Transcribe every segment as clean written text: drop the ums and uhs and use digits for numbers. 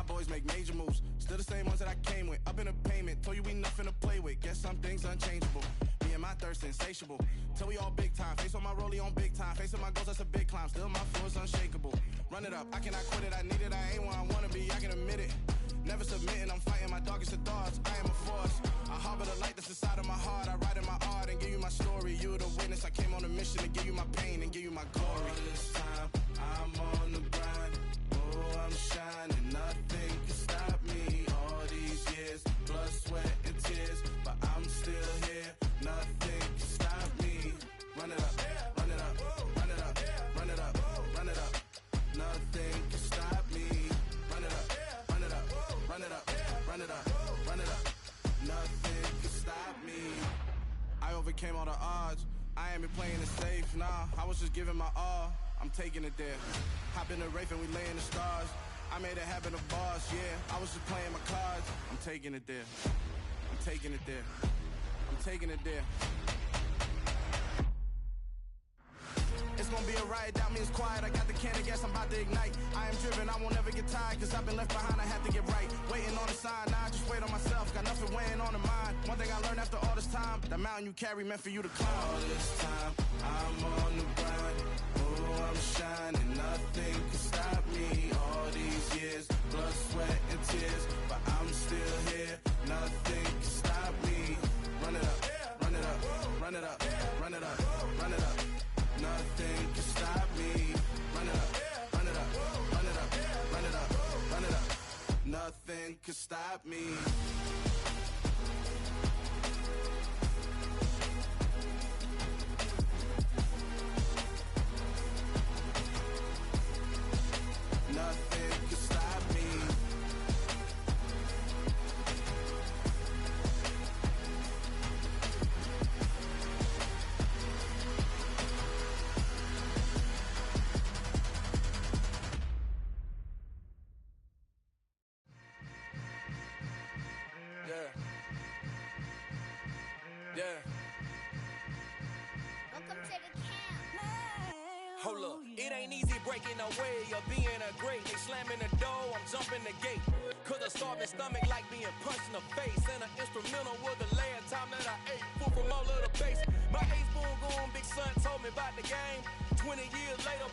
boys make major moves. Still the same ones that I came with. Up in the payment, told you we nothing to play with. Guess some things unchangeable. Me and my thirst insatiable. Till we all big time. Face on my rollie on big time. Facing my goals, that's a big climb. Still my flow is unshakable. Run it up, I cannot quit it. I need it, I ain't where I wanna be, I can admit it. Never submitting, I'm fighting my darkest of thoughts. I am a force. I harbor the light that's inside of my heart. I write in my art and give you my story. You the witness. I came on a mission to give you my pain and give you my glory. All this time, I'm on the grind. Oh, I'm shining. Nothing can stop me. All these years, blood, sweat, and tears. But I'm still here. Nothing can stop me. Run it up, run it up, run it up, run it up, run it up. Nothing can stop me. Run it up, run it up, run it up, run it up, run it up. Nothing can stop me. I overcame all the odds. I ain't been playing it safe, nah. I was just giving my all. I'm taking it there. Hop in the Wraith and we lay in the stars. I made it happen, the boss, yeah. I was just playing my cards. I'm taking it there. I'm taking it there. I'm taking it there. It's gonna be a riot, doubt me it's quiet. I got the can of gas, I'm about to ignite. I am driven, I won't ever get tired. Cause I've been left behind, I have to get right. Waiting on the sign, now I just wait on myself. Got nothing weighing on the mind. One thing I learned after all this time, the mountain you carry meant for you to climb. All this time, I'm on the grind. Oh, I'm shining, nothing can stop me. All these years, blood, sweat, and tears. But I'm still here, nothing can stop me. Run it up, run it up, run it up, run it up, run it up. Nothing can stop me. Run it up, run it up, run it up, run it up, run it up. Nothing can stop me. Nothing can stop me. Yeah. Welcome to the camp. Hold up, it ain't easy breaking away or being a great. They slamming the door, I'm jumping the gate. Cause a starving stomach like being punched in the face. And an instrumental was the last time that I ate. Food from all of the base. My ace boom going, big son told me about the game. 20 years later,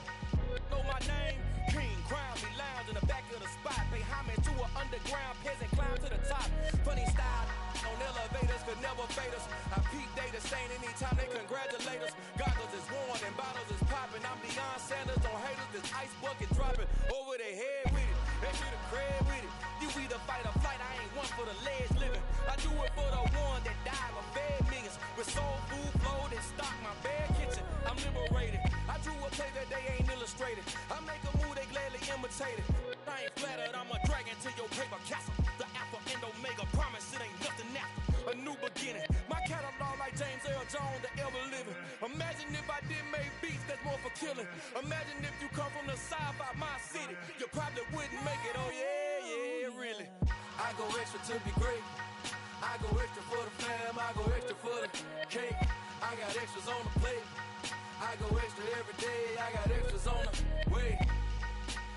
know my name. King, crown me, lounge in the back of the spot. Pay homage to an underground peasant, climb to the top. Funny style, on elevators could never fade us. I peep data stain anytime they congratulate us. Goggles is worn and bottles is popping. I'm Deion Sanders on haters, this ice bucket dropping over their head with it. They should have crab with it. You either fight or flight, I ain't one for the ledge living. I do it for the one that died or fed millions. With soul food, flow, that stock my bare kitchen. I'm liberated. I drew a play that they ain't illustrated. I make a move, they gladly imitate it. I ain't flattered, I'm a dragon to your paper castle. The alpha and omega, promise it ain't nothing after. A new beginning. My catalog like James Earl Jones, the ever living. Imagine if I did make beats that's more for killing. Imagine if you come from the south out my city. You probably wouldn't make it, oh yeah, yeah, really. I go extra to be great. I go extra for the fam, I go extra for the cake. I got extras on the plate. I go extra every day, I got extras on the way.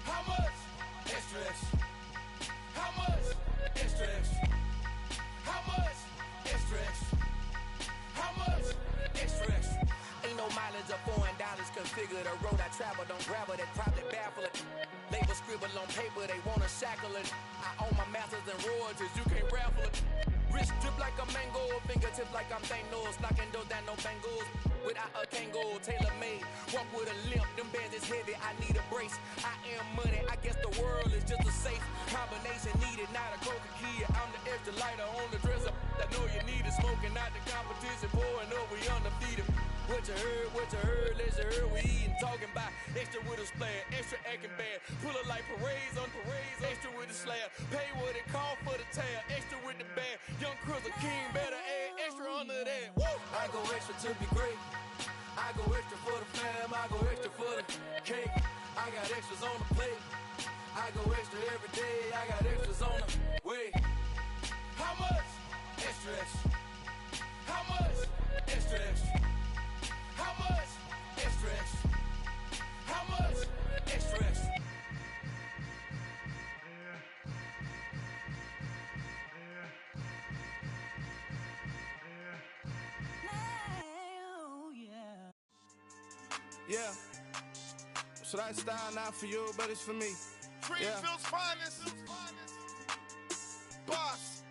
How much? Extra, extra. How much? Extra, extra. How much? Extra, extra. How much? Extra, extra. Ain't no mileage of $4 configure the road I travel. Don't gravel that probably baffle it. Label scribble on paper, they wanna shackle it. I own my masters and royalties, you can't raffle it. Wrist drip like a mango, fingertips like I'm Thanos. Knocking those down, no bangles. Without a Kango, tailor-made. Walk with a limp, them bands is heavy, I need a brace. I am money, I guess the world is just a safe combination needed, not a coca key. I'm the extra lighter on the dresser. I know you need it, smoking out the competition, pouring up, we undefeated. What you heard, let's you heard, we eating, talking about extra with a splash, extra acting bad. Pull it like parades on parades, extra with the slab. Pay what it cost for the tab, extra with the band. Young Cruz, a king, better add extra under that. Woo! I go extra to be great. I go extra for the fam, I go extra for the cake. I got extras on the plate. I go extra every day, I got extras on the way. How much? Extra, extra. How much? Extra, extra. How much? Extra, extra. How much? Extra, extra. Yeah. So that style not for you, but it's for me. Greenfield's finest. Boss.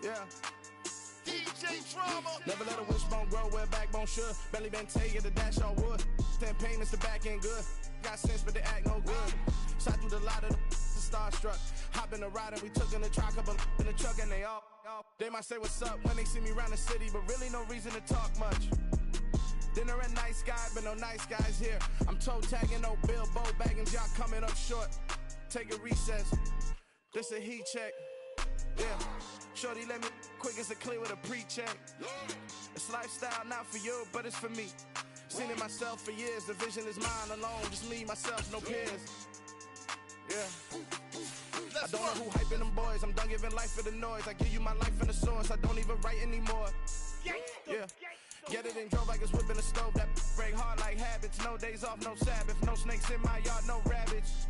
Yeah. DJ Drama. Never let a wishbone grow where backbone should. Belly been taking the dash all wood. 10 payments, the back end good. Got sense, but they act no good. Shot through the lot of the starstruck. Hop in the ride and we took in the truck, couple in the truck, and they all. They might say what's up when they see me around the city, but really no reason to talk much. Dinner at nice guy, but no nice guys here. I'm toe tagging, no Bilbo bagging, y'all coming up short. Take a recess. This a heat check. Yeah. Shorty let me quick as a clear with a pre-check. It's lifestyle not for you, but it's for me. Seen it myself for years. The vision is mine alone. Just me, myself, no peers. Yeah. I don't know who hyping them boys. I'm done giving life for the noise. I give you my life in the source. I don't even write anymore. Yeah. Get it and drove like it's whipping a stove. That break hard like habits. No days off, no Sabbath. No snakes in my yard, no rabbits.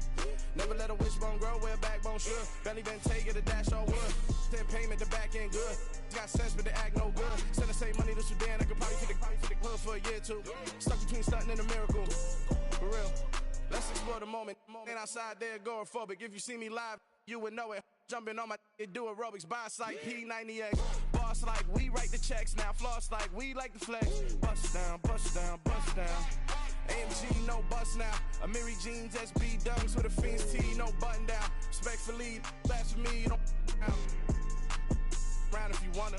Never let a wishbone grow where backbone should. Belly been taking the dash all wood. 10 payment, the back end good. Got sense, but they act no good. Send the same money to Sudan. I could probably take the hood for a year or two. Stuck between stunting and a miracle. For real. Let's explore the moment. Ain't outside there agoraphobic. If you see me live, you would know it. Jumping on my do aerobics. Boss like P90X. Boss like we write the checks now. Floss like we like the flex. Bust down, bust down, bust down. AMG, no bust now. Amiri jeans, SB dunks with a Fiends T, no button down. Respectfully, that's for me, you don't down. Round if you wanna.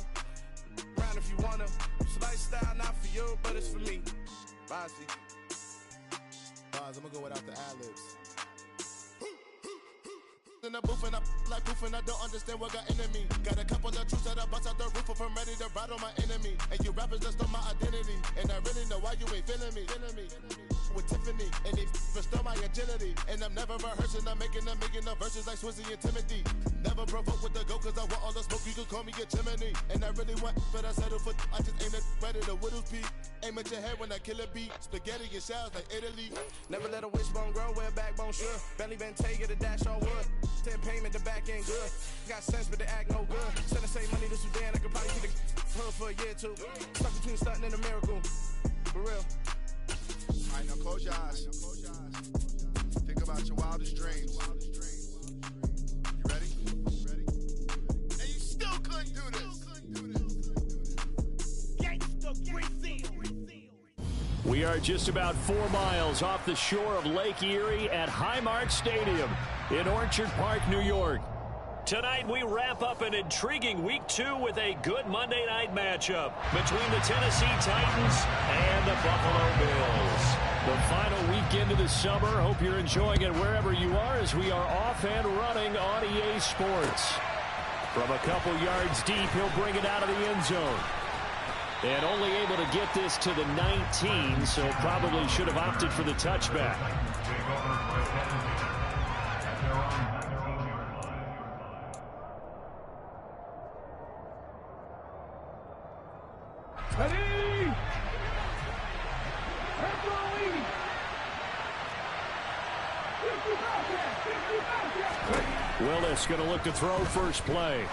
Round if you wanna. It's lifestyle not for you, but it's for me. Bossy. Bars, I'm gonna go without the ad-libs. In the booth and I like proof and I don't understand what got into me. Got a couple of truths that I bust out the roof if I'm ready to ride on my enemy. And you rappers just stole my identity. And I really know why you ain't feeling me. With Tiffany, and they restore my agility. And I'm never rehearsing, I'm making a million of verses like Swizzy and Timothy. Never provoke with the go, cause I want all the smoke, you can call me a chimney. And I really want, but I settle for, I just aim it ready to Whittles Peak. Aim at your head when I kill a beat. Spaghetti and shells like Italy. Never let a wishbone grow where backbone should. Belly been taking the dash all wood. 10 payment, the back end good. Got sense, but they act no good. Send the same money to Sudan, I could probably take the hood for a year or two. Stuck between stunting and a miracle. For real. Alright, now close your eyes. Think about your wildest dreams. You ready? And you still couldn't do this. We are just about 4 miles off the shore of Lake Erie at Highmark Stadium in Orchard Park, New York. Tonight, we wrap up an intriguing Week 2 with a good Monday night matchup between the Tennessee Titans and the Buffalo Bills. The final weekend of the summer. Hope you're enjoying it wherever you are as we are off and running on EA Sports. From a couple yards deep, he'll bring it out of the end zone. And only able to get this to the 19, so probably should have opted for the touchback. Willis going to look to throw first play.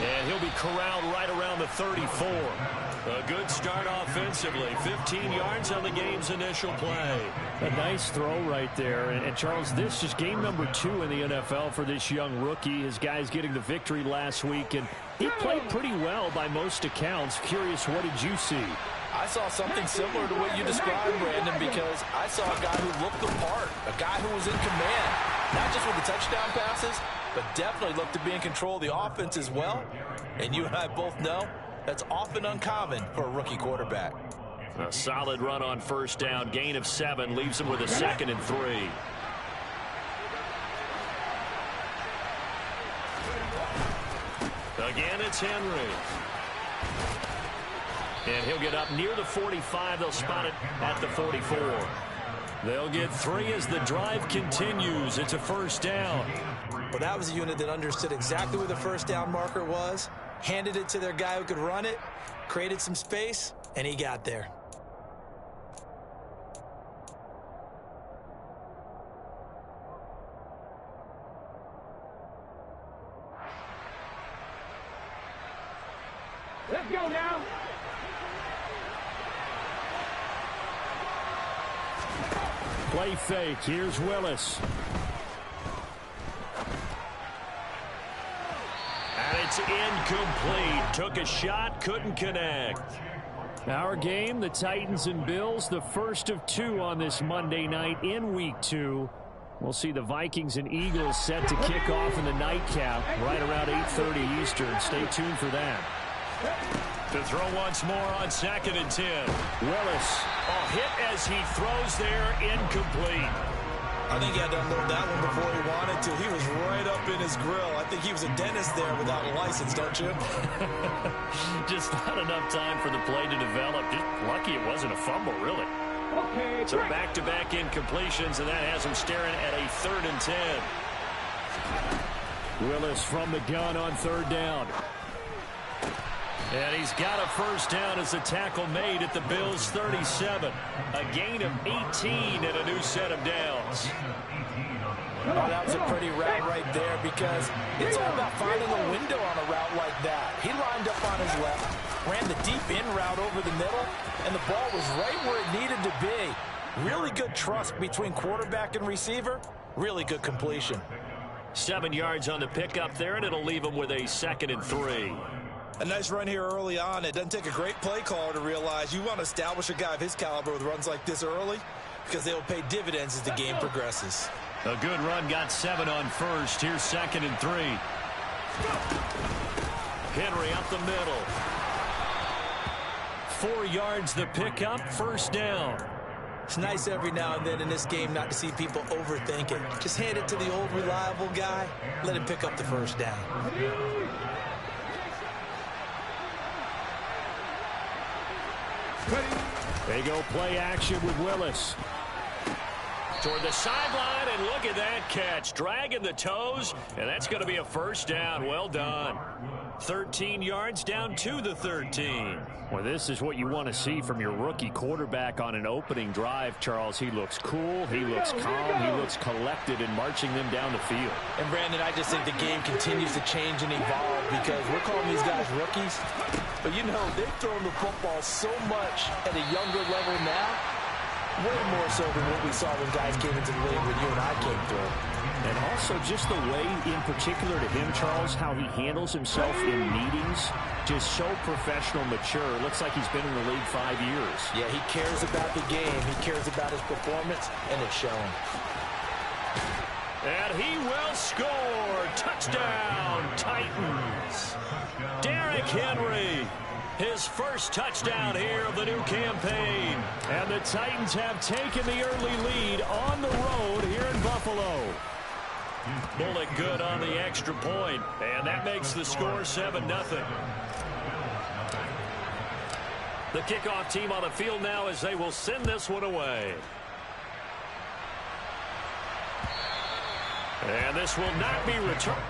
And he'll be corralled right around the 34. A good start offensively. 15 yards on the game's initial play. A nice throw right there. And Charles, this is game number 2 in the NFL for this young rookie. His guys getting the victory last week. And he played pretty well by most accounts. Curious, what did you see? I saw something similar to what you described, Brandon, because I saw a guy who looked the part, a guy who was in command, not just with the touchdown passes, but definitely looked to be in control of the offense as well. And you and I both know that's often uncommon for a rookie quarterback. A solid run on first down, gain of 7, leaves him with a 2nd and 3. Again, it's Henry. And he'll get up near the 45. They'll spot it at the 44. They'll get 3 as the drive continues. It's a first down. Well, that was a unit that understood exactly where the first down marker was, handed it to their guy who could run it, created some space, and he got there. Let's go now. play fake. Here's Willis. And it's incomplete. Took a shot, couldn't connect. Our game, the Titans and Bills, the first of two on this Monday night in Week 2. We'll see the Vikings and Eagles set to kick off in the nightcap right around 8:30 Eastern. Stay tuned for that. To throw once more on 2nd and 10. Willis, a hit as he throws there, incomplete. I think he had to unload that one before he wanted to. He was right up in his grill. I think he was a dentist there without a license, don't you? Just not enough time for the play to develop. Just lucky it wasn't a fumble, really. Okay, so back-to-back incompletions, and that has him staring at a 3rd and 10. Willis from the gun on 3rd down. And he's got a first down as the tackle made at the Bills' 37. A gain of 18 and a new set of downs. Oh, that was a pretty route right there because it's all about finding a window on a route like that. He lined up on his left, ran the deep in route over the middle, and the ball was right where it needed to be. Really good trust between quarterback and receiver. Really good completion. 7 yards on the pickup there, and it'll leave him with a 2nd and 3. A nice run here early on. It doesn't take a great play caller to realize you want to establish a guy of his caliber with runs like this early because they will pay dividends as the game progresses. A good run, got 7 on 1st. Here's 2nd and 3. Henry up the middle. 4 yards the pickup, 1st down. It's nice every now and then in this game not to see people overthink it. Just hand it to the old reliable guy. Let him pick up the 1st down. They go play action with Willis. Toward the sideline, and look at that catch. Dragging the toes, and that's going to be a 1st down. Well done. 13 yards down to the 13. Well, this is what you want to see from your rookie quarterback on an opening drive, Charles. He looks cool, he looks calm, he looks collected in marching them down the field. And, Brandon, I just think the game continues to change and evolve because we're calling these guys rookies. But, you know, they've thrown the football so much at a younger level now, way more so than what we saw when guys came into the league when you and I came through. And also just the way, in particular to him, Charles, how he handles himself in meetings, just so professional, mature. Looks like he's been in the league 5 years. Yeah, he cares about the game. He cares about his performance, and it's showing. And he will score. Touchdown, Titans. Derrick Henry. His first touchdown here of the new campaign. And the Titans have taken the early lead on the road here in Buffalo. Bullet good on the extra point, and that makes the score 7-0. The kickoff team on the field now as they will send this one away. And this will not be returned.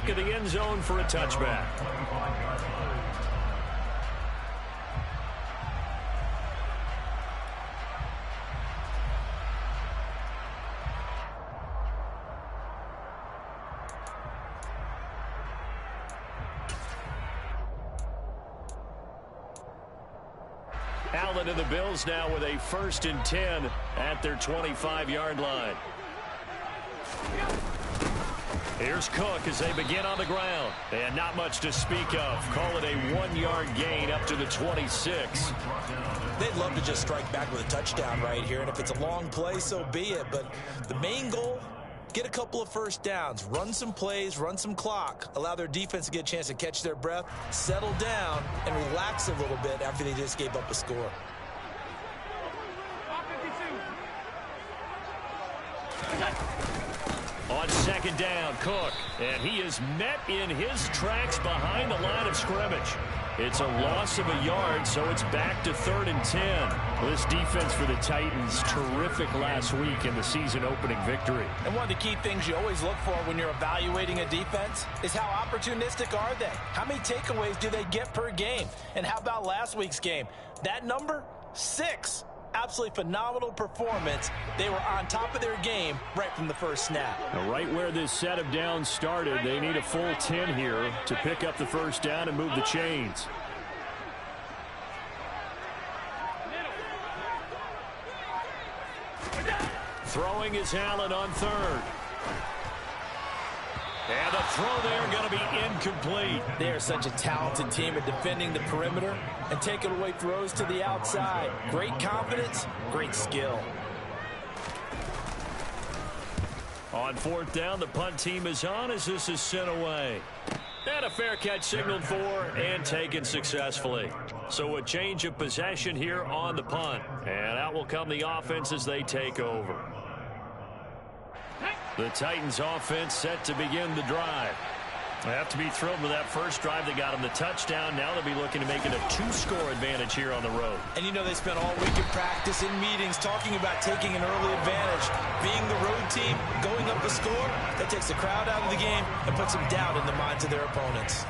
back of the end zone for a touchback. Allen and the Bills now with a 1st and 10 at their 25-yard line. Here's Cook as they begin on the ground. And not much to speak of. Call it a 1-yard gain up to the 26. They'd love to just strike back with a touchdown right here. And if it's a long play, so be it. But the main goal, get a couple of first downs, run some plays, run some clock, allow their defense to get a chance to catch their breath, settle down, and relax a little bit after they just gave up a score. On 2nd down, Cook, and he is met in his tracks behind the line of scrimmage. It's a loss of a yard, so it's back to 3rd and 10. This defense for the Titans, terrific last week in the season-opening victory. And one of the key things you always look for when you're evaluating a defense is how opportunistic are they? How many takeaways do they get per game? And how about last week's game? That number, 6. Absolutely phenomenal performance. They were on top of their game right from the first snap. Now, right where this set of downs started, they need a full 10 here to pick up the first down and move the chains. Throwing is Allen on 3rd. And the throw there going to be incomplete. They are such a talented team at defending the perimeter and taking away throws to the outside. Great confidence, great skill. On 4th down, the punt team is on as this is sent away. And a fair catch signaled for and taken successfully. So a change of possession here on the punt. And out will come the offense as they take over. The Titans offense set to begin the drive. They have to be thrilled with that first drive that got them the touchdown. Now they'll be looking to make it a 2-score advantage here on the road. And you know they spent all week in practice, in meetings, talking about taking an early advantage. Being the road team, going up a score, that takes the crowd out of the game and puts them down in the minds of their opponents.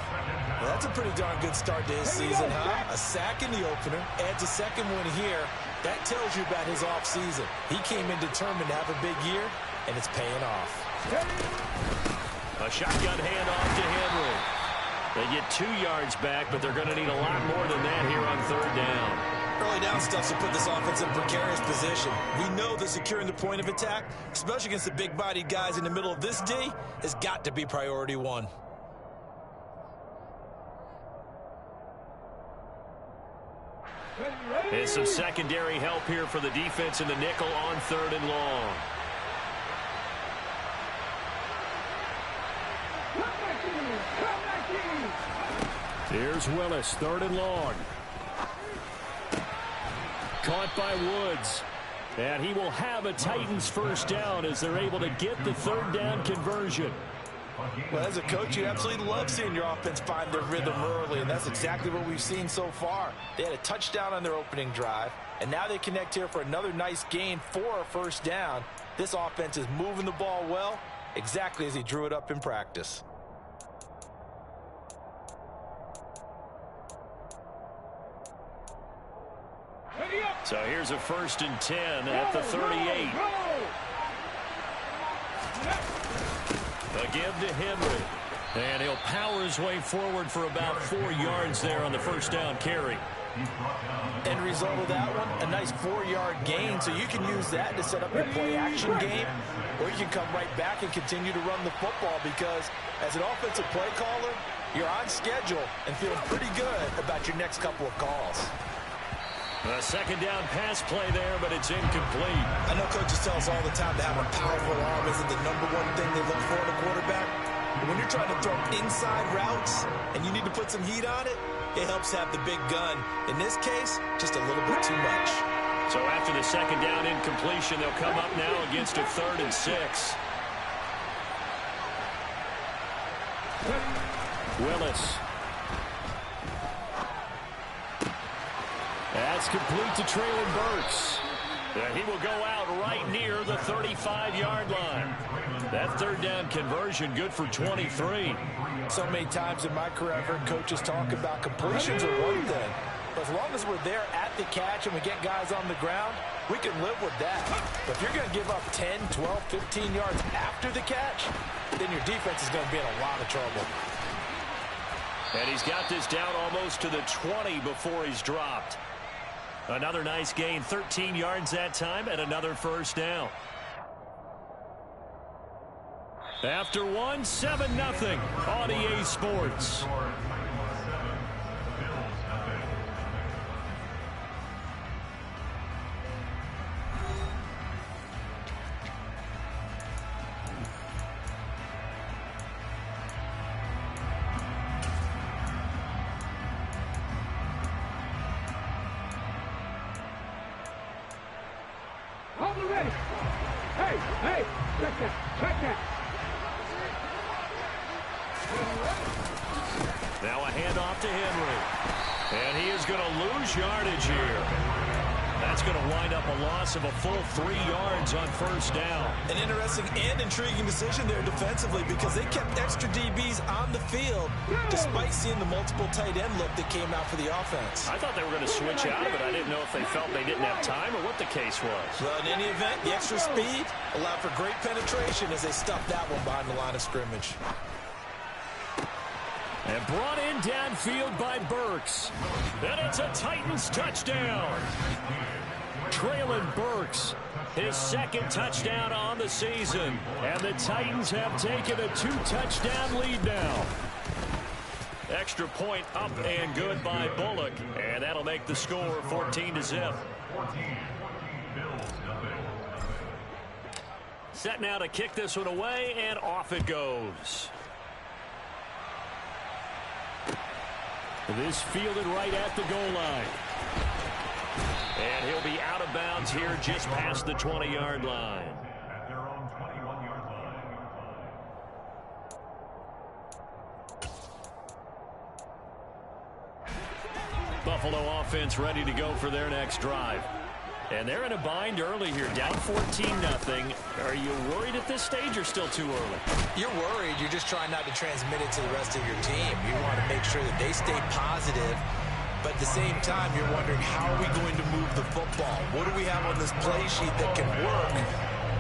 Well, that's a pretty darn good start to his season, huh? A sack in the opener, adds a second one here. That tells you about his offseason. He came in determined to have a big year, and it's paying off. A shotgun handoff to Henry. They get 2 yards back, but they're going to need a lot more than that here on 3rd down. Early down stuff to put this offense in precarious position. We know that securing the point of attack, especially against the big-bodied guys in the middle of this D, has got to be priority 1. And some secondary help here for the defense in the nickel on 3rd and long. Here's Willis, 3rd and long. Caught by Woods. And he will have a Titans first down as they're able to get the 3rd down conversion. Well, as a coach, you absolutely love seeing your offense find their rhythm early, and that's exactly what we've seen so far. They had a touchdown on their opening drive, and now they connect here for another nice gain for a first down. This offense is moving the ball well, exactly as he drew it up in practice. So here's a 1st and 10 at the 38. A give to Henry. And he'll power his way forward for about 4 yards there on the first down carry. End result of that one, a nice 4-yard gain, so you can use that to set up your play-action game, or you can come right back and continue to run the football because as an offensive play caller, you're on schedule and feeling pretty good about your next couple of calls. A 2nd down pass play there, but it's incomplete. I know coaches tell us all the time that having a powerful arm isn't the #1 thing they look for in a quarterback. But when you're trying to throw inside routes and you need to put some heat on it, it helps have the big gun. In this case, just a little bit too much. So after the 2nd down incompletion, they'll come up now against a 3rd and 6. Willis. That's complete to Traylon Burks. And he will go out right near the 35-yard line. That third down conversion good for 23. So many times in my career, I've heard coaches talk about completions are one thing. But as long as we're there at the catch and we get guys on the ground, we can live with that. But if you're going to give up 10, 12, 15 yards after the catch, then your defense is going to be in a lot of trouble. And he's got this down almost to the 20 before he's dropped. Another nice gain, 13 yards that time, and another first down. After one, 7-0 on EA Sports. Now a handoff to Henry. And he is going to lose yardage here. That's going to wind up a loss of a full 3 yards on first down. An interesting and intriguing decision there defensively because they kept extra DBs on the field despite seeing the multiple tight end look that came out for the offense. I thought they were going to switch out of it. I didn't know if they felt they didn't have time or what the case was. Well, in any event, the extra speed allowed for great penetration as they stuffed that one behind the line of scrimmage. And brought in downfield by Burks. And it's a Titans touchdown. Traylon Burks, his second touchdown on the season. And the Titans have taken a 2-touchdown lead now. Extra point up and good by Bullock. And that'll make the score 14-0. Set now to kick this one away, and off it goes. This fielded right at the goal line. And he'll be out of bounds here just past the 20-yard line. At their own 21-yard line. Buffalo offense ready to go for their next drive. And they're in a bind early here, down 14-0. Are you worried at this stage or still too early? You're worried. You're just trying not to transmit it to the rest of your team. You want to make sure that they stay positive. But at the same time, you're wondering, how are we going to move the football? What do we have on this play sheet that can work?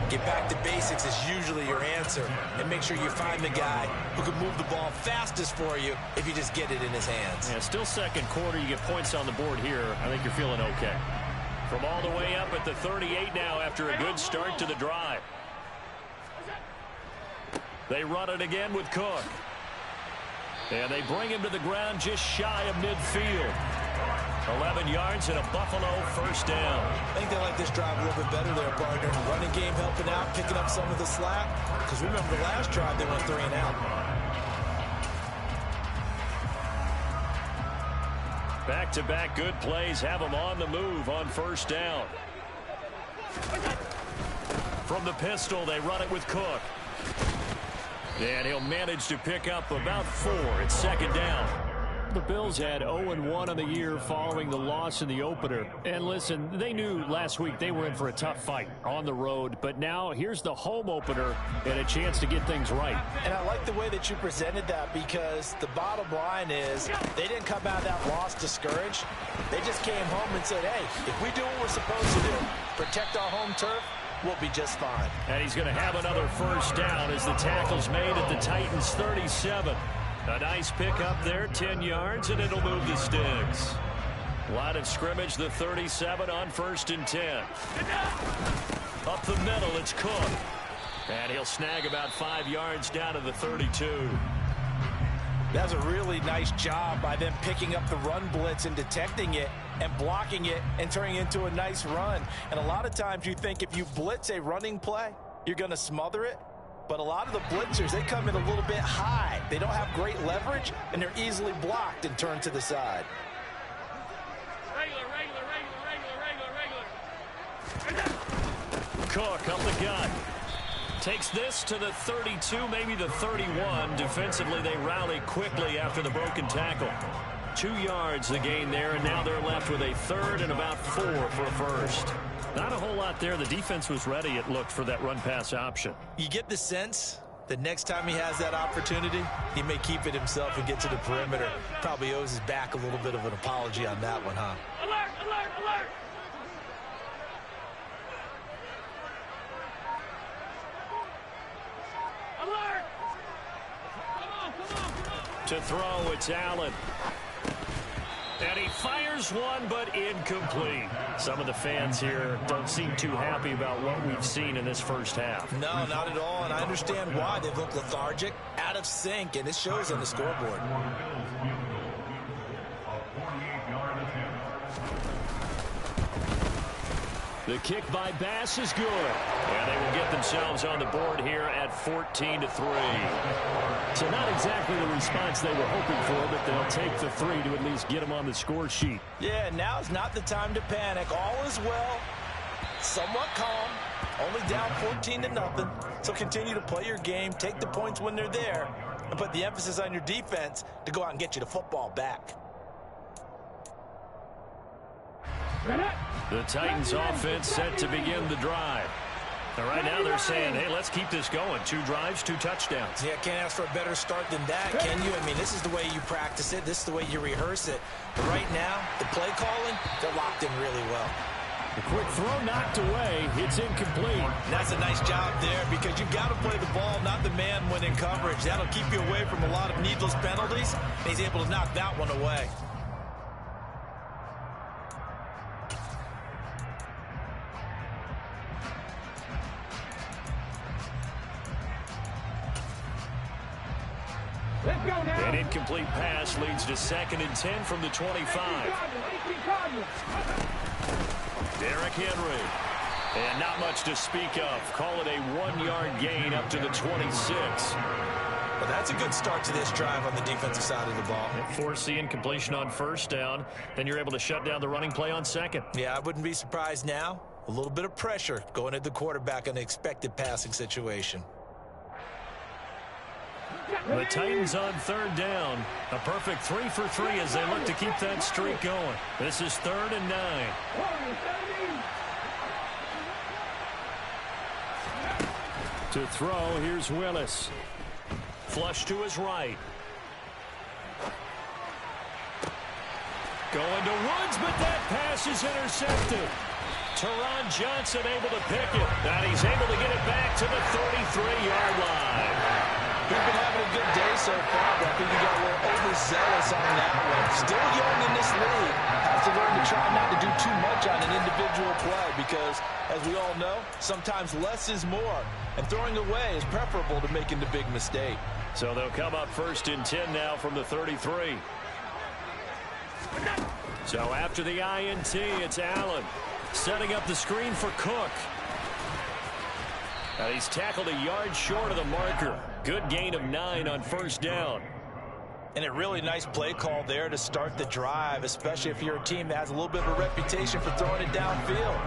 Get back to basics is usually your answer. And make sure you find the guy who can move the ball fastest for you if you just get it in his hands. Yeah, still second quarter. You get points on the board here. I think you're feeling okay. From all the way up at the 38 now after a good start to the drive. They run it again with Cook. And they bring him to the ground just shy of midfield. 11 yards and a Buffalo first down. I think they like this drive a little bit better there, partner. Running game helping out, picking up some of the slack. Because remember the last drive, they went 3 and out. Back-to-back good plays have them on the move on first down. From the pistol, they run it with Cook. And he'll manage to pick up about 4 at second down. The Bills had 0-1 on the year following the loss in the opener. And listen, they knew last week they were in for a tough fight on the road. But now here's the home opener and a chance to get things right. And I like the way that you presented that because the bottom line is they didn't come out of that loss discouraged. They just came home and said, hey, if we do what we're supposed to do, protect our home turf, we'll be just fine. And he's going to have another first down as the tackle's made at the Titans' 37. A nice pick up there, 10 yards, and it'll move the sticks. Line of scrimmage, the 37 on 1st and 10. Up the middle, it's Cook. And he'll snag about 5 yards down to the 32. That's a really nice job by them picking up the run blitz and detecting it and blocking it and turning it into a nice run. And a lot of times you think if you blitz a running play, you're going to smother it. But a lot of the blitzers, they come in a little bit high. They don't have great leverage, and they're easily blocked and turned to the side. Cook up the gut. Takes this to the 32, maybe the 31. Defensively, they rally quickly after the broken tackle. 2 yards the gain there, and now they're left with a third and about 4 for a first. Not a whole lot there. The defense was ready, it looked, for that run-pass option. You get the sense that next time he has that opportunity, he may keep it himself and get to the perimeter. Probably owes his back a little bit of an apology on that one, huh? Alert, alert, alert! Alert! Come on. To throw, it's Allen. And he fires one, but incomplete. Some of the fans here don't seem too happy about what we've seen in this first half. No, not at all, and I understand why. They've looked lethargic, out of sync, and it shows on the scoreboard. The kick by Bass is good. And they will get themselves on the board here at 14-3. So not exactly the response they were hoping for, but they'll take the 3 to at least get them on the score sheet. Yeah, now's not the time to panic. All is well. Somewhat calm. Only down 14-0. So continue to play your game, take the points when they're there, and put the emphasis on your defense to go out and get you the football back. The Titans offense set to begin the drive. And right now they're saying, hey, let's keep this going. 2 drives, 2 touchdowns. Yeah, can't ask for a better start than that, can you? I mean, this is the way you practice it. This is the way you rehearse it. But right now, the play calling, they're locked in really well. The quick throw knocked away. It's incomplete. And that's a nice job there because you've got to play the ball, not the man when in coverage. That'll keep you away from a lot of needless penalties. And he's able to knock that one away. An incomplete pass leads to 2nd and 10 from the 25. Derrick Henry. And not much to speak of. Call it a 1-yard gain up to the 26. Well, that's a good start to this drive on the defensive side of the ball. Force the incompletion on 1st down. Then you're able to shut down the running play on 2nd. Yeah, I wouldn't be surprised now. A little bit of pressure going at the quarterback in the expected passing situation. The Titans on 3rd down. A perfect 3 for 3 as they look to keep that streak going. This is 3rd and 9. To throw, here's Willis. Flush to his right. Going to Woods, but that pass is intercepted. Teron Johnson able to pick it. And he's able to get it back to the 33-yard line. He's been having a good day so far, but I think he got a little overzealous on that one. Still young in this league. Has to learn to try not to do too much on an individual play because, as we all know, sometimes less is more. And throwing away is preferable to making the big mistake. So they'll come up 1st and 10 now from the 33. So after the INT, it's Allen setting up the screen for Cook. And he's tackled a yard short of the marker. Good gain of 9 on 1st down. And a really nice play call there to start the drive, especially if you're a team that has a little bit of a reputation for throwing it downfield.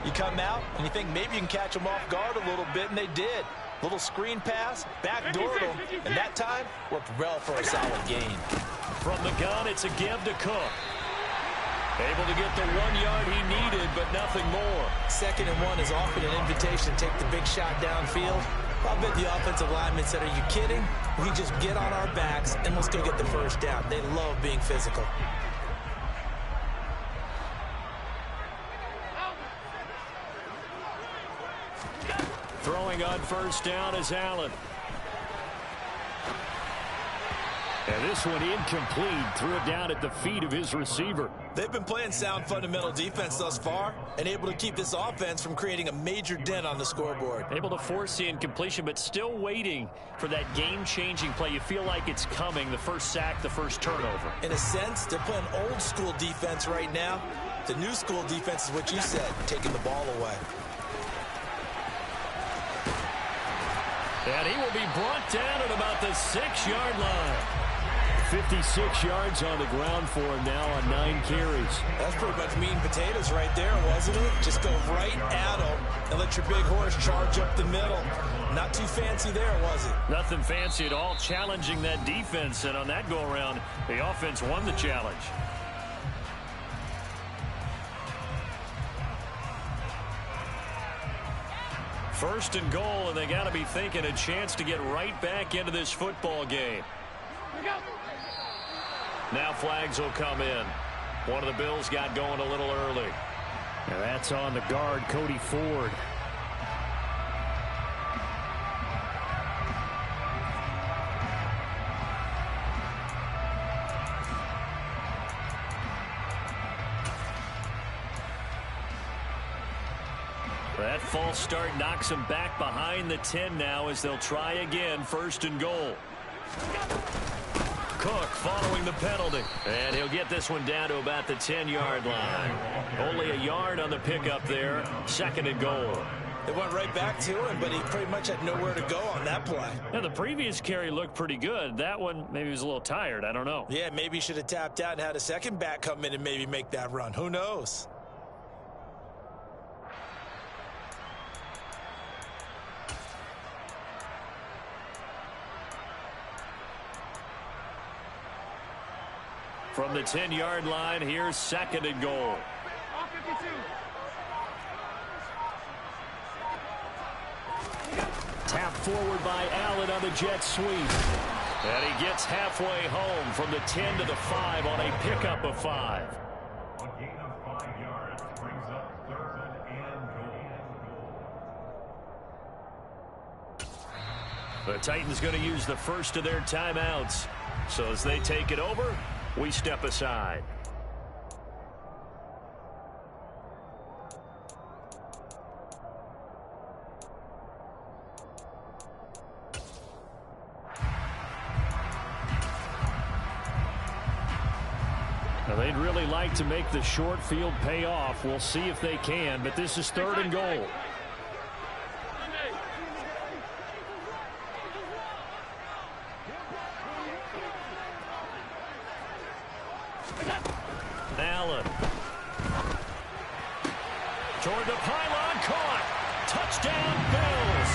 You come out and you think maybe you can catch them off guard a little bit, and they did. Little screen pass, backdoored them, and that time worked well for a solid gain. From the gun, it's a give to Cook. Able to get the 1 yard he needed, but nothing more. 2nd and 1 is often an invitation to take the big shot downfield. I bet the offensive linemen said, are you kidding? We just get on our backs and let's go get the 1st down. They love being physical. Throwing on 1st down is Allen. And this one incomplete. Threw it down at the feet of his receiver. They've been playing sound fundamental defense thus far and able to keep this offense from creating a major dent on the scoreboard. Able to force the incompletion, but still waiting for that game-changing play. You feel like it's coming, the first sack, the first turnover. In a sense, they're playing old-school defense right now. The new school defense is what you said, taking the ball away. And he will be brought down at about the 6-yard line. 56 yards on the ground for him now on 9 carries. That's pretty much meat and potatoes right there, wasn't it? Just go right at him and let your big horse charge up the middle. Not too fancy there, was it? Nothing fancy at all, challenging that defense. And on that go-around, the offense won the challenge. First and goal, and they got to be thinking a chance to get right back into this football game. Now flags will come in. One of the Bills got going a little early. And that's on the guard, Cody Ford. That false start knocks them back behind the 10 now as they'll try again. First and goal. Cook following the penalty. And he'll get this one down to about the 10-yard line. Only a yard on the pickup there. Second and goal. They went right back to him, but he pretty much had nowhere to go on that play. Now, the previous carry looked pretty good. That one, maybe he was a little tired. I don't know. Yeah, maybe he should have tapped out and had a second back come in and maybe make that run. Who knows? From the 10-yard line, here's second and goal. Tap forward by Allen on the jet sweep. And he gets halfway home from the 10 to the 5 on a pickup of 5. A gain of 5 yards brings up third and goal. The Titans going to use the first of their timeouts. So as they take it over, we step aside. Now, they'd really like to make the short field pay off. We'll see if they can, but this is third and goal. Allen. Toward the pylon, caught. Touchdown, Bills.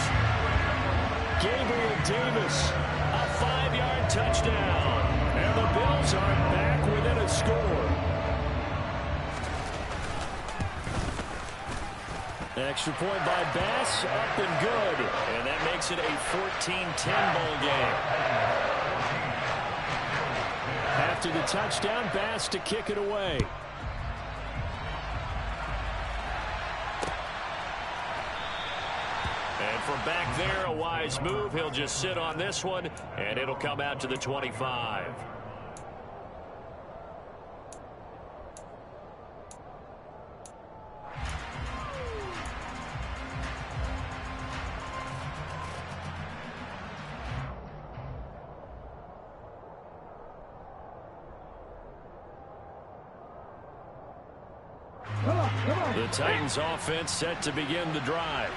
Gabriel Davis. A 5-yard touchdown. And the Bills are back within a score. Extra point by Bass, up and good. And that makes it a 14-10 ball game. After the touchdown, Bass to kick it away. And from back there, a wise move. He'll just sit on this one, and it'll come out to the 25. The Titans offense set to begin the drive.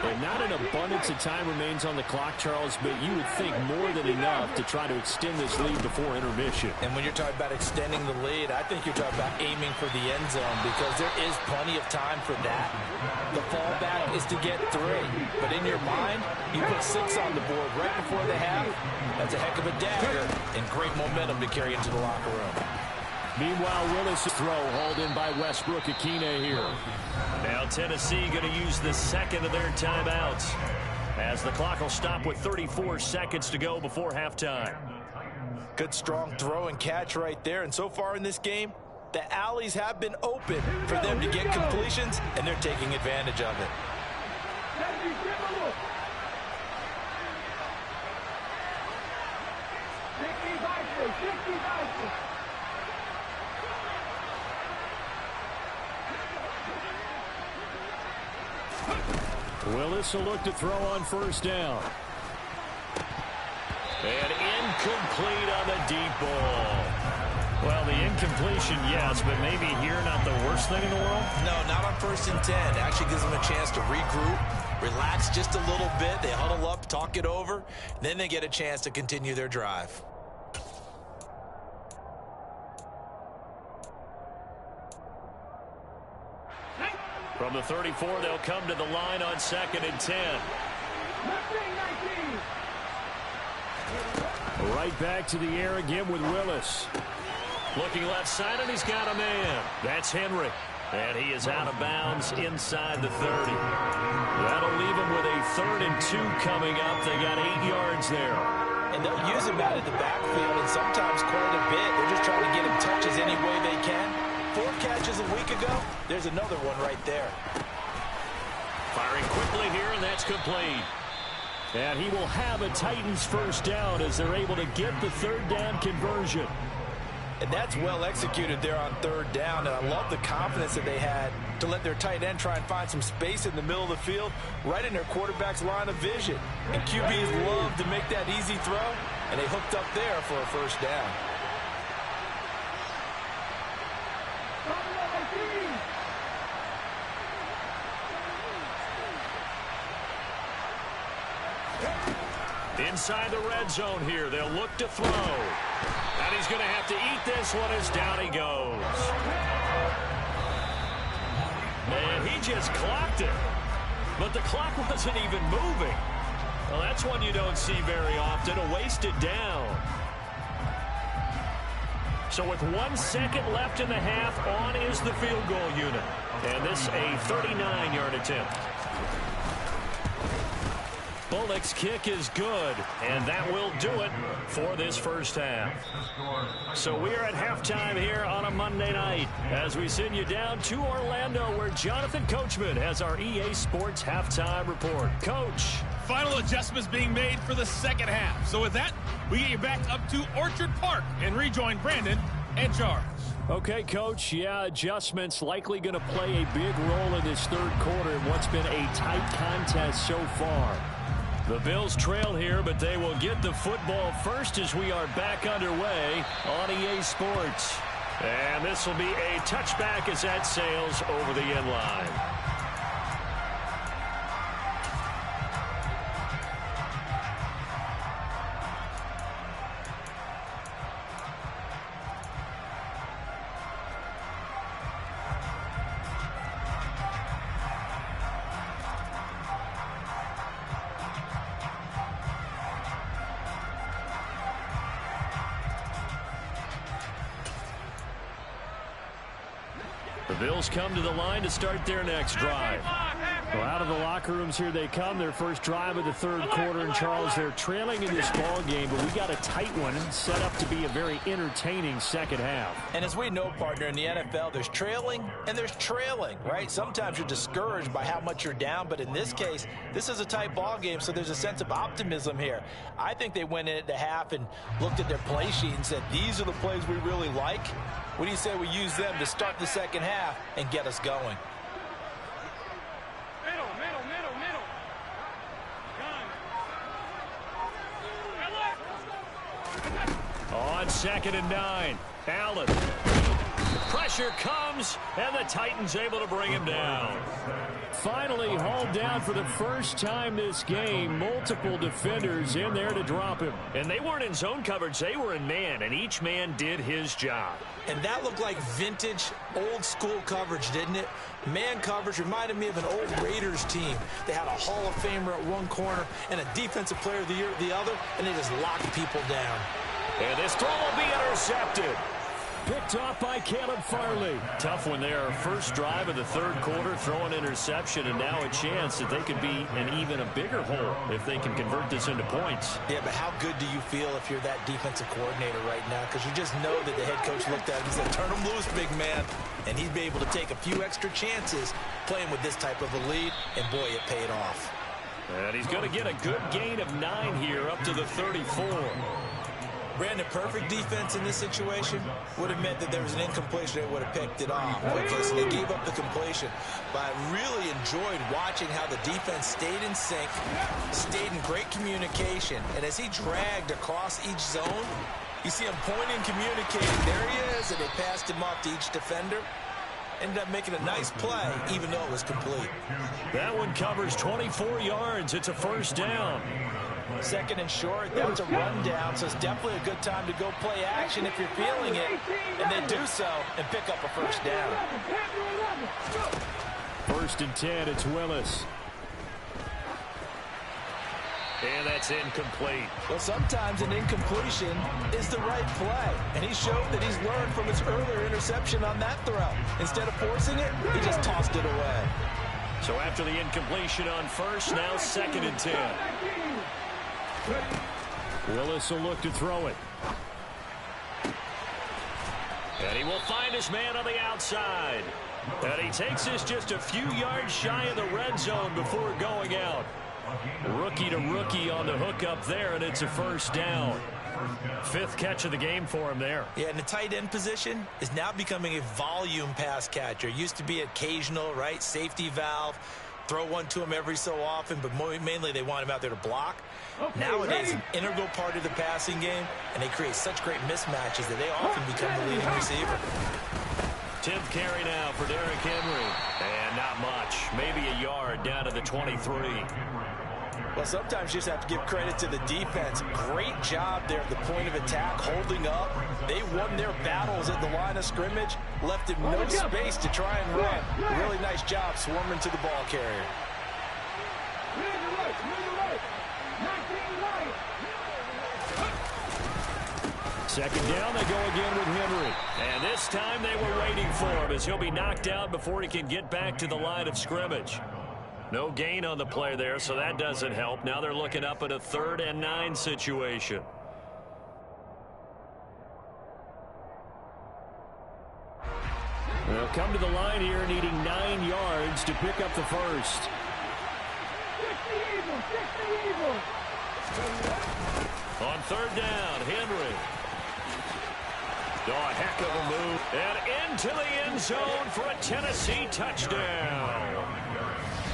And not an abundance of time remains on the clock, Charles, but you would think more than enough to try to extend this lead before intermission. And when you're talking about extending the lead, I think you're talking about aiming for the end zone because there is plenty of time for that. The fallback is to get 3. But in your mind, you put 6 on the board right before the half. That's a heck of a dagger and great momentum to carry into the locker room. Meanwhile, Willis' throw hauled in by Westbrook Akina here. Now Tennessee going to use the second of their timeouts as the clock will stop with 34 seconds to go before halftime. Good strong throw and catch right there. And so far in this game, the alleys have been open for them to get completions, and they're taking advantage of it. Willis will look to throw on first down. And incomplete on the deep ball. Well, the incompletion, yes, but maybe here not the worst thing in the world? No, not on 1st and 10. It actually gives them a chance to regroup, relax just a little bit. They huddle up, talk it over, then they get a chance to continue their drive. From the 34, they'll come to the line on 2nd and 10. Right back to the air again with Willis. Looking left side, and he's got a man. That's Henry. And he is out of bounds inside the 30. That'll leave him with a 3rd and 2 coming up. They got 8 yards there. And they'll use him out in the backfield, and sometimes quite a bit. They're just trying to get him touches any way they can. 4 catches a week ago. There's another one right there. Firing quickly here, and that's complete. And he will have a Titans first down as they're able to get the 3rd down conversion. And that's well executed there on 3rd down. And I love the confidence that they had to let their tight end try and find some space in the middle of the field, right in their quarterback's line of vision. And QBs love to make that easy throw, and they hooked up there for a first down. Inside the red zone here, they'll look to throw. And he's going to have to eat this one as down he goes. And he just clocked it. But the clock wasn't even moving. Well, that's one you don't see very often, a wasted down. So with 1 second left in the half, on is the field goal unit. And this a 39-yard attempt. Bullock's kick is good, and that will do it for this first half. So we are at halftime here on a Monday night as we send you down to Orlando, where Jonathan Coachman has our EA Sports halftime report. Coach. Final adjustments being made for the second half. So with that, we get you back up to Orchard Park and rejoin Brandon and Charles. Okay, Coach. Yeah, adjustments likely going to play a big role in this 3rd quarter in what's been a tight contest so far. The Bills trail here, but they will get the football first as we are back underway on EA Sports. And this will be a touchback as that sails over the end line. The Bills come to the line to start their next drive. Well, out of the locker rooms here they come. Their first drive of the 3rd quarter. And, Charles, they're trailing in this ball game, but we got a tight one set up to be a very entertaining second half. And as we know, partner, in the NFL, there's trailing and there's trailing, right? Sometimes you're discouraged by how much you're down, but in this case, this is a tight ball game, so there's a sense of optimism here. I think they went in at the half and looked at their play sheet and said, these are the plays we really like. What do you say we use them to start the second half and get us going? On 2nd and 9, Allen. Pressure comes, and the Titans able to bring him down. Finally hauled down for the first time this game. Multiple defenders in there to drop him. And they weren't in zone coverage. They were in man, and each man did his job. And that looked like vintage, old-school coverage, didn't it? Man coverage reminded me of an old Raiders team. They had a Hall of Famer at one corner and a Defensive Player of the Year at the other, and they just locked people down. And this throw will be intercepted. Picked off by Caleb Farley. Tough one there. First drive of the 3rd quarter, throw an interception, and now a chance that they could be in even a bigger hole if they can convert this into points. Yeah, but how good do you feel if you're that defensive coordinator right now? Because you just know that the head coach looked at him and said, turn him loose, big man. And he'd be able to take a few extra chances playing with this type of a lead, and boy, it paid off. And he's going to get a good gain of 9 here up to the 34. Brandon, perfect defense in this situation would have meant that there was an incompletion. They would have picked it off quickly, so they gave up the completion. But I really enjoyed watching how the defense stayed in sync, stayed in great communication. And as he dragged across each zone, you see him pointing, communicating. There he is, and they passed him off to each defender. Ended up making a nice play, even though it was complete. That one covers 24 yards. It's a first down. 2nd and short, that's a rundown, so it's definitely a good time to go play action if you're feeling it, and then do so and pick up a first down. 1st and 10, it's Willis. And that's incomplete. Well, sometimes an incompletion is the right play. And he showed that he's learned from his earlier interception on that throw. Instead of forcing it, he just tossed it away. So after the incompletion on first, now 2nd and 10. Willis will look to throw it. And he will find his man on the outside. And he takes this just a few yards shy of the red zone before going out. Rookie to rookie on the hook up there, and it's a first down. 5th catch of the game for him there. Yeah, and the tight end position is now becoming a volume pass catcher. Used to be occasional, right? Safety valve. Throw one to him every so often, but mainly they want him out there to block. Nowadays, an integral part of the passing game, and they create such great mismatches that they often become the leading receiver. 10th carry now for Derrick Henry. And not much. Maybe a yard down to the 23. Well, sometimes you just have to give credit to the defense. Great job there at the point of attack, holding up. They won their battles at the line of scrimmage, left him no space to try and run. Really nice job swarming to the ball carrier. Second down, they go again with Henry. And this time they were waiting for him as he'll be knocked out before he can get back to the line of scrimmage. No gain on the play there, so that doesn't help. Now they're looking up at a 3rd and 9 situation. They'll come to the line here needing 9 yards to pick up the first. On 3rd down, Henry. Oh, a heck of a move. And into the end zone for a Tennessee touchdown.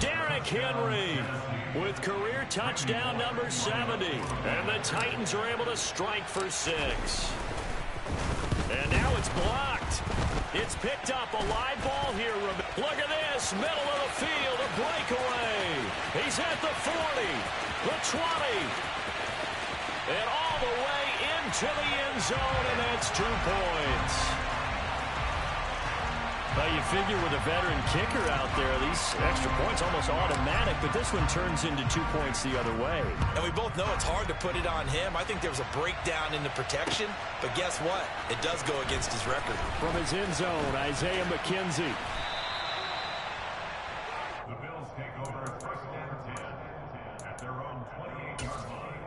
Derrick Henry with career touchdown number 70. And the Titans are able to strike for 6. And now it's blocked. It's picked up. A live ball here. Look at this. Middle of the field. A breakaway. He's at the 40. The 20. And all the way into the end zone, and that's 2 points. Well, you figure with a veteran kicker out there, these extra points almost automatic, but this one turns into 2 points the other way. And we both know it's hard to put it on him. I think there was a breakdown in the protection, but guess what? It does go against his record. From his end zone, Isaiah McKenzie. The Bills take over 1st and 10 at their own 28-yard line.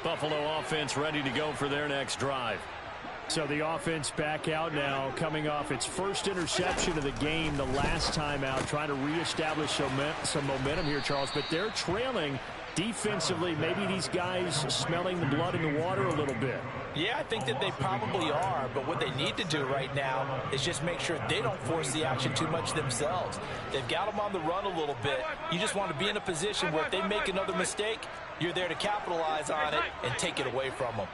Buffalo offense ready to go for their next drive. So the offense back out now, coming off its first interception of the game the last time out, trying to reestablish some momentum here, Charles. But they're trailing defensively. Maybe these guys smelling the blood in the water a little bit. Yeah, I think that they probably are, but what they need to do right now is just make sure they don't force the action too much themselves. They've got them on the run a little bit. You just want to be in a position where if they make another mistake, you're there to capitalize on it and take it away from them.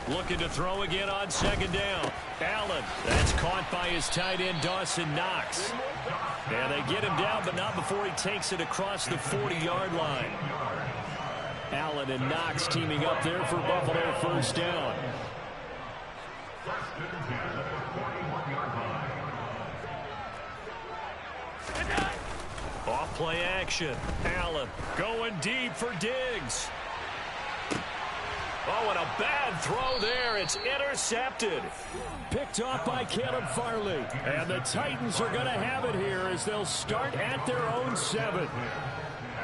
Looking to throw again on 2nd down. Allen, that's caught by his tight end, Dawson Knox. And they get him down, but not before he takes it across the 40-yard line. Allen and Knox teaming up there for Buffalo 1st down. Off play action. Allen going deep for Diggs. Oh, and a bad throw there. It's intercepted. Picked off by Caleb Farley. And the Titans are going to have it here as they'll start at their own 7.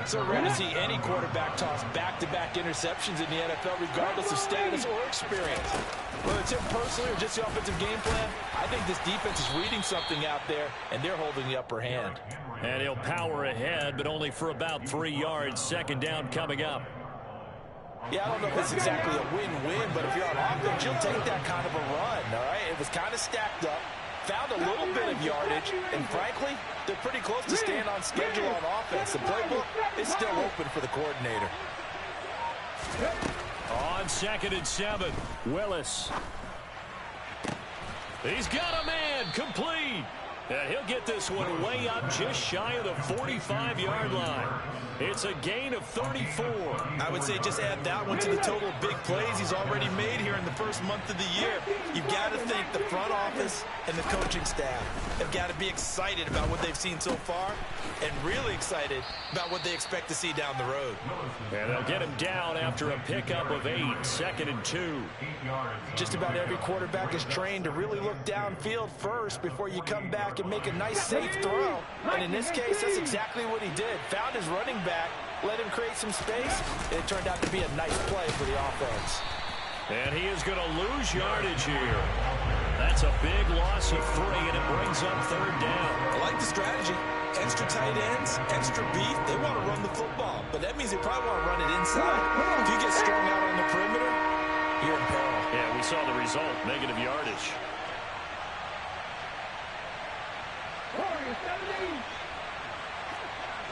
So rare to see any quarterback toss back-to-back interceptions in the NFL, regardless of status or experience. Whether it's him personally or just the offensive game plan, I think this defense is reading something out there, and they're holding the upper hand. And he'll power ahead, but only for about 3 yards. 2nd down coming up. Yeah, I don't know if it's exactly a win-win, but if you're on offense, you'll take that kind of a run, all right? It was kind of stacked up, found a little bit of yardage, and frankly, they're pretty close to staying on schedule on offense. The playbook is still open for the coordinator. On 2nd and 7, Willis. He's got a man, complete. And he'll get this one way up just shy of the 45-yard line. It's a gain of 34. I would say just add that one to the total of big plays he's already made here in the first month of the year. You've got to think the front office and the coaching staff have got to be excited about what they've seen so far and really excited about what they expect to see down the road. And they'll get him down after a pickup of 8, 2nd and 2. Just about every quarterback is trained to really look downfield first before you come back and make a nice, safe throw. And in this case, that's exactly what he did. Found his running back, let him create some space, and it turned out to be a nice play for the offense. And he is going to lose yardage here. That's a big loss of 3, and it brings up 3rd down. I like the strategy. Extra tight ends, extra beef, they want to run the football, but that means they probably want to run it inside. If you get strung out on the perimeter, you're in peril. Yeah, we saw the result, negative yardage. Warriors 17.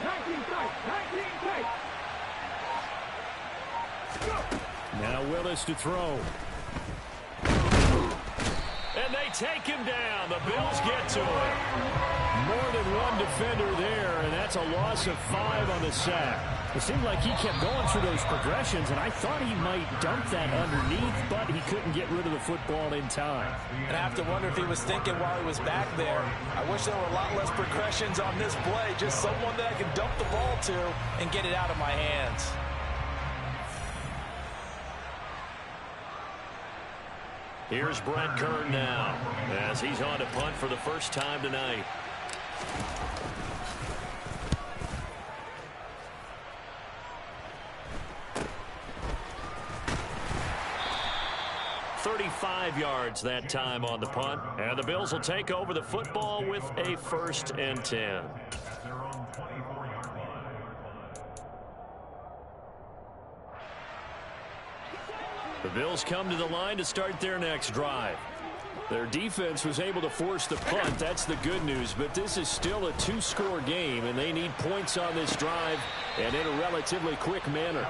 19 tight. 19 tight. Go. Now Willis to throw. And they take him down. The Bills get to him. More than one defender there, and that's a loss of 5 on the sack. It seemed like he kept going through those progressions, and I thought he might dump that underneath, but he couldn't get rid of the football in time. And I have to wonder if he was thinking while he was back there, I wish there were a lot less progressions on this play, just someone that I can dump the ball to and get it out of my hands. Here's Brett Kern now, as he's on to punt for the first time tonight. "35 yards that time on the punt, and the Bills will take over the football with a 1st and 10. The Bills come to the line to start their next drive. Their defense was able to force the punt. That's the good news, but this is still a 2-score game, and they need points on this drive and in a relatively quick manner.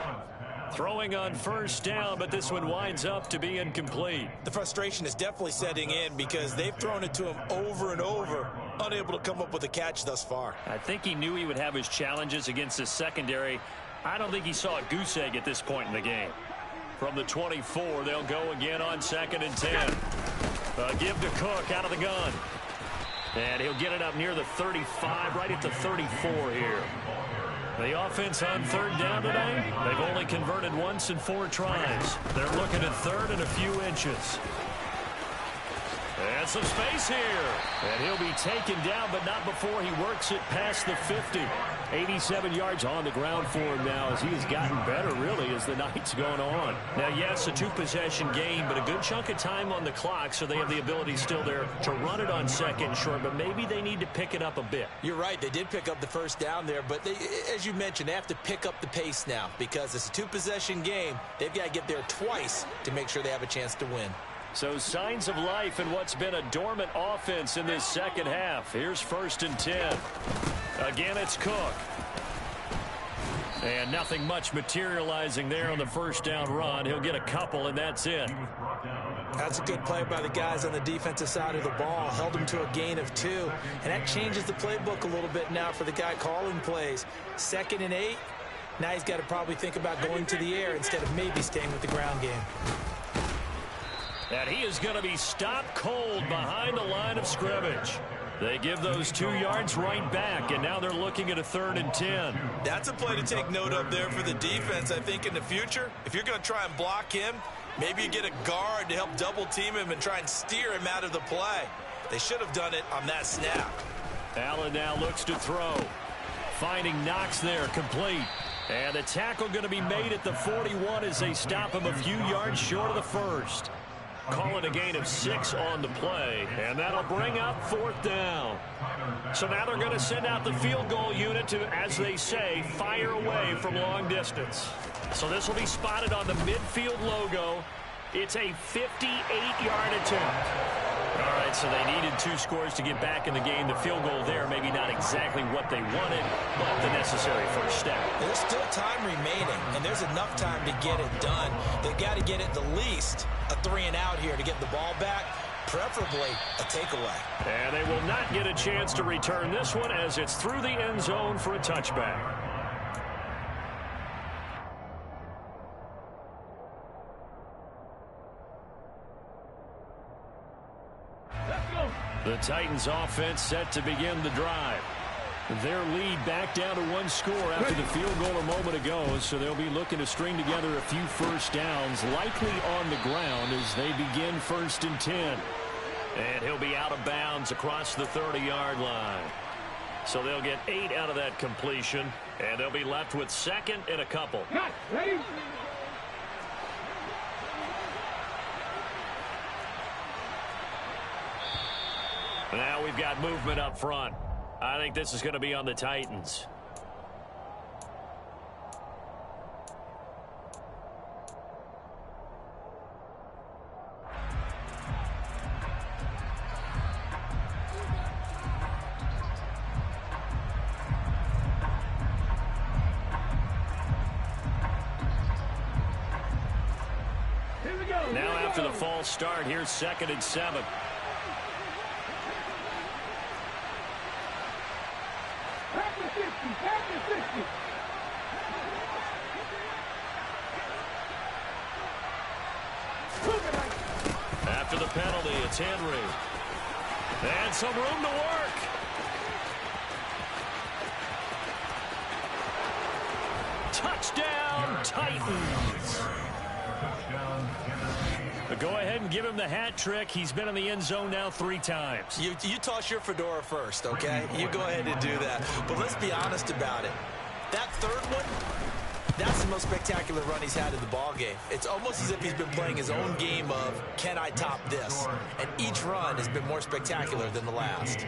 Throwing on 1st down, but this one winds up to be incomplete. The frustration is definitely setting in because they've thrown it to him over and over, unable to come up with a catch thus far. I think he knew he would have his challenges against the secondary. I don't think he saw a goose egg at this point in the game. From the 24, they'll go again on 2nd and 10. Give to Cook out of the gun. And he'll get it up near the 35, right at the 34 here. The offense on 3rd down tonight, they've only converted once in 4 tries. They're looking at 3rd and a few inches. And some space here. And he'll be taken down, but not before he works it past the 50. 87 yards on the ground for him now as he has gotten better, really, as the night's gone on. Now, yes, a 2-possession game, but a good chunk of time on the clock, so they have the ability still there to run it on 2nd and short, but maybe they need to pick it up a bit. You're right. They did pick up the 1st down there, but they, as you mentioned, they have to pick up the pace now because it's a 2-possession game. They've got to get there twice to make sure they have a chance to win. So signs of life in what's been a dormant offense in this second half. Here's 1st and 10. Again, it's Cook. And nothing much materializing there on the 1st down run. He'll get a couple, and that's it. That's a good play by the guys on the defensive side of the ball. Held him to a gain of 2. And that changes the playbook a little bit now for the guy calling plays. 2nd and 8. Now he's got to probably think about going to the air instead of maybe staying with the ground game. And he is going to be stopped cold behind the line of scrimmage. They give those 2 yards right back, and now they're looking at a 3rd and 10. That's a play to take note of there for the defense, I think, in the future. If you're going to try and block him, maybe you get a guard to help double-team him and try and steer him out of the play. They should have done it on that snap. Allen now looks to throw. Finding Knox there, complete. And the tackle going to be made at the 41 as they stop him a few yards short of the 1st. Call it a gain of 6 on the play, and that'll bring up 4th down. So now they're going to send out the field goal unit to, as they say, fire away from long distance. So this will be spotted on the midfield logo. It's a 58-yard attempt. All right, so they needed 2 scores to get back in the game. The field goal there, maybe not exactly what they wanted, but the necessary first step. There's still time remaining, and there's enough time to get it done. They've got to get at the least a 3 and out here to get the ball back. preferably a takeaway. And they will not get a chance to return this one as it's through the end zone for a touchback. The Titans offense set to begin the drive. Their lead back down to one score after the field goal a moment ago, so they'll be looking to string together a few first downs, likely on the ground as they begin 1st and 10. And he'll be out of bounds across the 30-yard line. So they'll get 8 out of that completion, and they'll be left with 2nd and a couple. Ready? Now we've got movement up front. I think this is going to be on the Titans. Here we go. Now after the false start, here's 2nd and 7. After the penalty, it's Henry. And some room to work. Touchdown, Titans. Go ahead and give him the hat trick. He's been in the end zone now 3 times. You toss your fedora first, okay? You go ahead and do that. But let's be honest about it. That third one, that's the most spectacular run he's had in the ballgame. It's almost as if he's been playing his own game of, can I top this? And each run has been more spectacular than the last.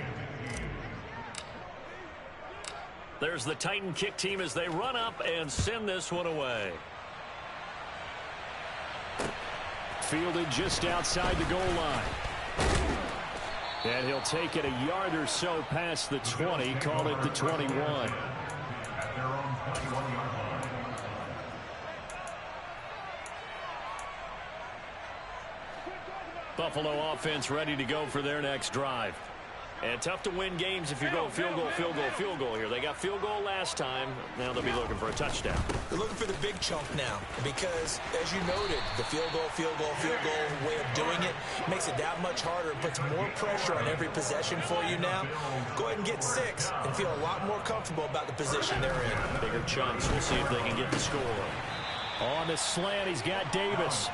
There's the Titan kick team as they run up and send this one away. Fielded just outside the goal line. And he'll take it a yard or so past the 20, call it the 21. At their own 21-yard line. Buffalo offense ready to go for their next drive. And tough to win games if you're going field goal, field goal, field goal here. They got field goal last time. Now they'll be looking for a touchdown. They're looking for the big chunk now because, as you noted, the field goal way of doing it makes it that much harder and puts more pressure on every possession for you now. Go ahead and get 6 and feel a lot more comfortable about the position they're in. Bigger chunks. We'll see if they can get the score. On the slant, he's got Davis.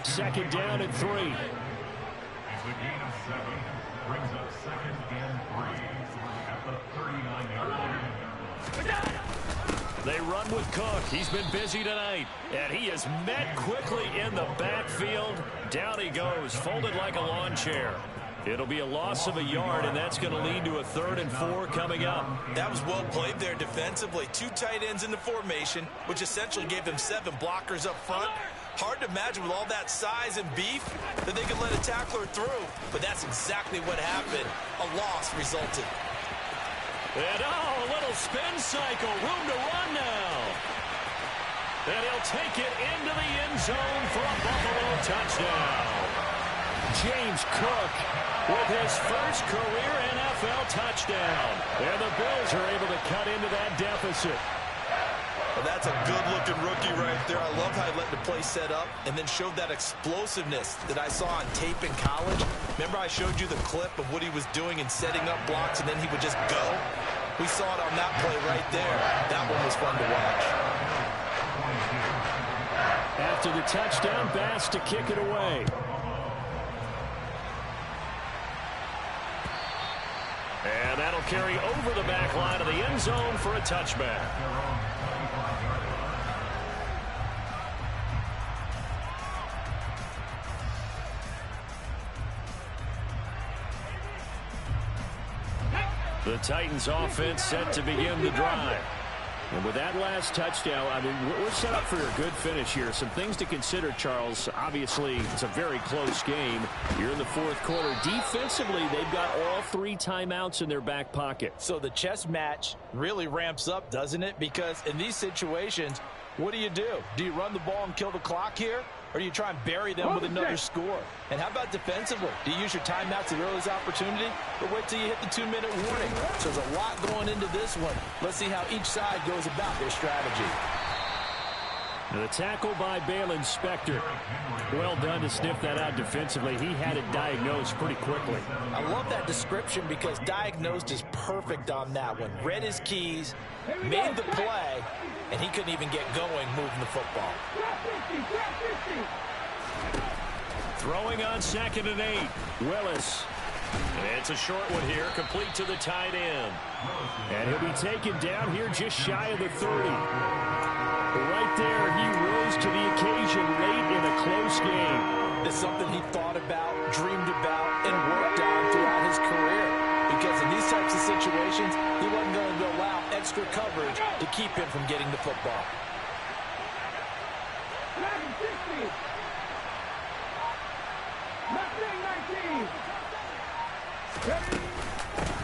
2nd down and 3. It's a gain of 7. Brings up 2nd and 3 at the 39-yard line. They run with Cook. He's been busy tonight. And he is met quickly in the backfield. Down he goes, folded like a lawn chair. It'll be a loss of a yard, and that's going to lead to a 3rd and 4 coming up. That was well played there defensively. 2 tight ends in the formation, which essentially gave them 7 blockers up front. Hard to imagine with all that size and beef that they could let a tackler through. But that's exactly what happened. A loss resulted. And a little spin cycle. Room to run now. And he'll take it into the end zone for a Buffalo touchdown. James Cook with his first career NFL touchdown. And the Bills are able to cut into that deficit. Well, that's a good-looking rookie right there. I love how he let the play set up and then showed that explosiveness that I saw on tape in college. Remember I showed you the clip of what he was doing and setting up blocks, and then he would just go? We saw it on that play right there. That one was fun to watch. After the touchdown, Bass to kick it away. And that'll carry over the back line of the end zone for a touchback. The Titans offense set to begin the drive. And with that last touchdown, I mean, we're set up for a good finish here. Some things to consider, Charles. Obviously, it's a very close game. You're in the 4th quarter. Defensively, they've got all 3 timeouts in their back pocket. So the chess match really ramps up, doesn't it? Because in these situations, what do? Do you run the ball and kill the clock here? or do you try and bury them with another score? And how about defensively? Do you use your timeouts at the earliest opportunity, or wait till you hit the 2-minute warning? So there's a lot going into this one. Let's see how each side goes about their strategy. The tackle by Balen Spector. Well done to sniff that out defensively. He had it diagnosed pretty quickly. I love that description because diagnosed is perfect on that one. Read his keys, made the play, and he couldn't even get going moving the football. Throwing on 2nd and 8. Willis. It's a short one here, complete to the tight end. And he'll be taken down here just shy of the 30. Right there, he rose to the occasion late in a close game. It's something he thought about, dreamed about, and worked on throughout his career. Because in these types of situations, he wasn't going to allow extra coverage to keep him from getting the football.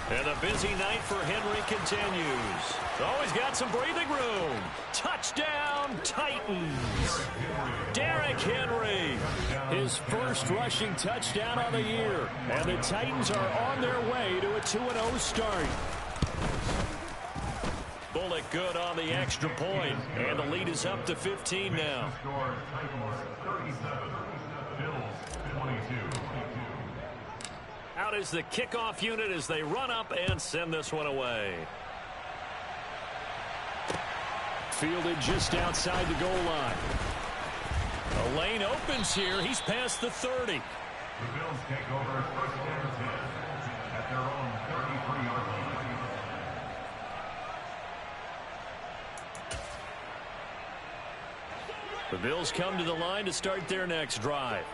And a busy night for Henry continues. Always got some breathing room. Touchdown, Titans. Derrick Henry, his first rushing touchdown of the year. And the Titans are on their way to a 2-0 start. Bullock good on the extra point. And the lead is up to 15 now. Out is the kickoff unit as they run up and send this one away. Fielded just outside the goal line. A lane opens here. He's past the 30. The Bills take over 1st and 10 at their own 33-yard line. The Bills come to the line to start their next drive.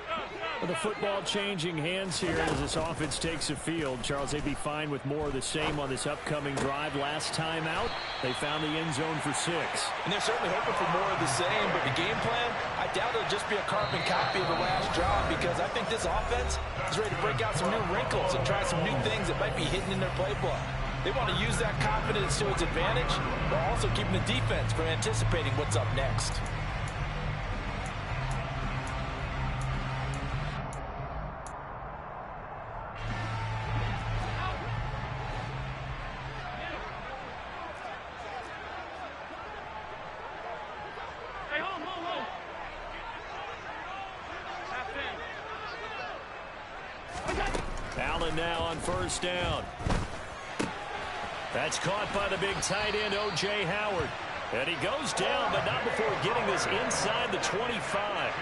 With the football changing hands here as this offense takes the field. Charles, they'd be fine with more of the same on this upcoming drive. Last time out, they found the end zone for 6. And they're certainly hoping for more of the same, but the game plan, I doubt it'll just be a carbon copy of the last drive, because I think this offense is ready to break out some new wrinkles and try some new things that might be hidden in their playbook. They want to use that confidence to its advantage, while also keeping the defense from anticipating what's up next. Allen now on 1st down. That's caught by the big tight end, O.J. Howard. And he goes down, but not before getting this inside the 25.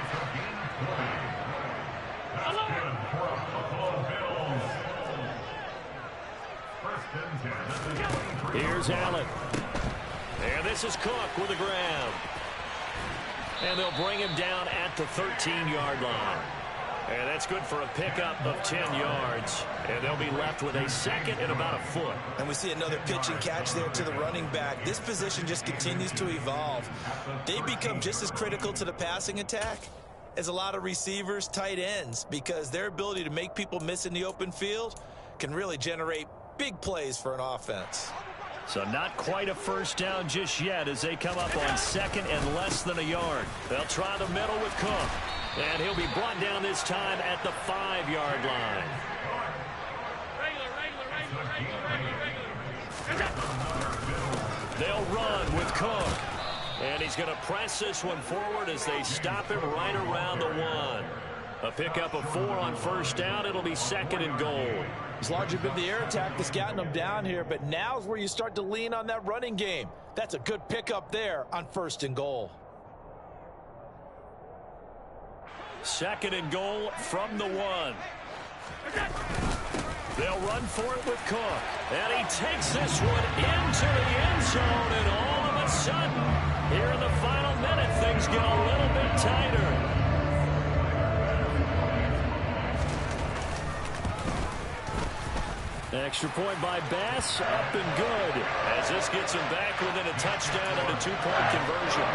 Here's Allen. And this is Cook with a grab. And they'll bring him down at the 13-yard line. And that's good for a pickup of 10 yards. And they'll be left with a 2nd and about a foot. And we see another pitch and catch there to the running back. This position just continues to evolve. They become just as critical to the passing attack as a lot of receivers, tight ends, because their ability to make people miss in the open field can really generate big plays for an offense. So not quite a 1st down just yet as they come up on 2nd and less than a yard. They'll try the middle with Cook. And he'll be brought down this time at the 5-yard line. They'll run with Cook. And he's going to press this one forward as they stop him right around the 1. A pickup of 4 on 1st down. It'll be 2nd and goal. It's largely been the air attack that's gotten them down here, but now's where you start to lean on that running game. That's a good pickup there on 1st and goal. 2nd and goal from the 1. They'll run for it with Cook. And he takes this one into the end zone. And all of a sudden, here in the final minute, things get a little bit tighter. Extra point by Bass, up and good. As this gets him back within a touchdown and a 2-point conversion.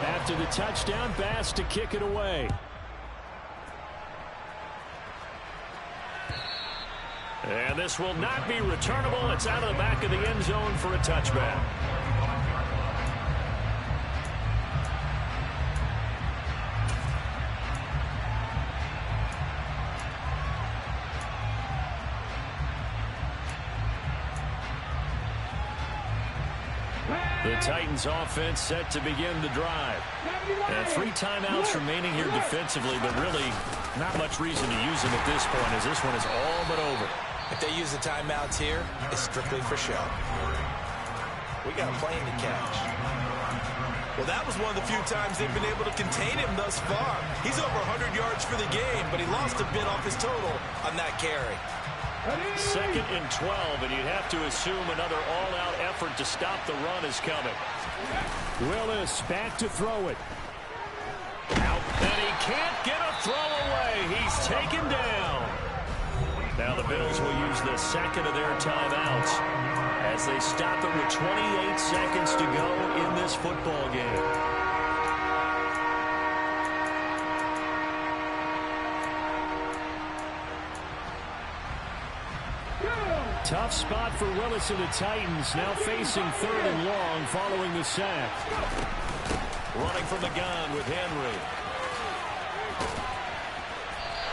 After the touchdown, Bass to kick it away. And this will not be returnable. It's out of the back of the end zone for a touchback. The Titans offense set to begin the drive. And 3 timeouts remaining here defensively, but really not much reason to use them at this point as this one is all but over. If they use the timeouts here, it's strictly for show. We got a plane to catch. Well, that was one of the few times they've been able to contain him thus far. He's over 100 yards for the game, but he lost a bit off his total on that carry. 2nd and 12, and you'd have to assume another all-out effort to stop the run is coming. Willis back to throw it. Out, and he can't get a throw away. He's taken down. Now the Bills will use the second of their timeouts as they stop it with 28 seconds to go in this football game. Tough spot for Willis and the Titans, now facing 3rd and long following the sack. Running from the gun with Henry.